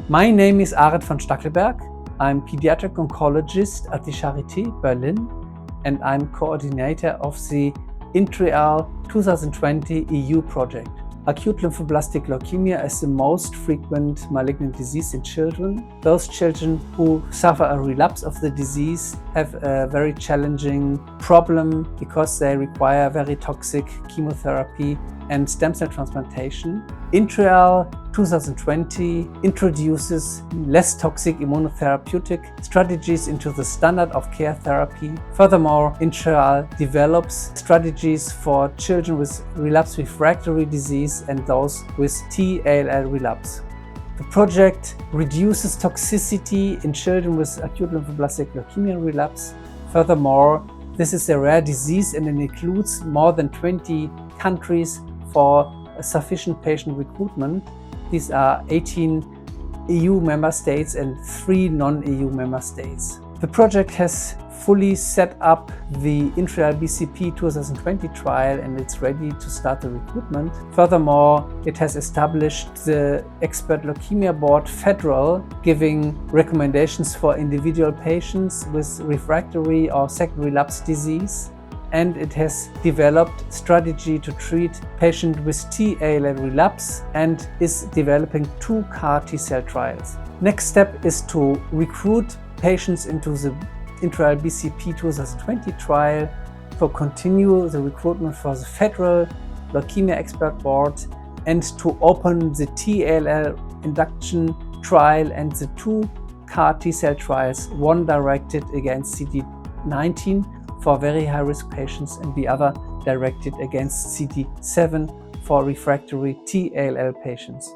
My name is Arendt von Stackelberg. I'm pediatric oncologist at the Charité Berlin, and I'm coordinator of the IntReALL 2020 EU project. Acute lymphoblastic leukemia is the most frequent malignant disease in children. Those children who suffer a relapse of the disease have a very challenging problem because they require very toxic chemotherapy and stem cell transplantation. IntReALL 2020 introduces less toxic immunotherapeutic strategies into the standard of care therapy. Furthermore, IntReALL develops strategies for children with relapse refractory disease and those with T-ALL relapse. The project reduces toxicity in children with acute lymphoblastic leukemia relapse. Furthermore, this is a rare disease and it includes more than 20 countries for sufficient patient recruitment. These are 18 EU member states and 3 non-EU member states. The project has fully set up the IntReALL BCP 2020 trial and it's ready to start the recruitment. Furthermore, it has established the expert leukemia board FEDDRAL, giving recommendations for individual patients with refractory or second relapse disease. And it has developed strategy to treat patients with T-ALL relapse and is developing 2 CAR T-cell trials. Next step is to recruit patients into the IntReALL BCP 2020 trial, to continue the recruitment for the FEDDRAL Leukemia Expert Board, and to open the T-ALL induction trial and the 2 CAR T-cell trials, one directed against CD19 for very high-risk patients and the other directed against CD7 for refractory T-ALL patients.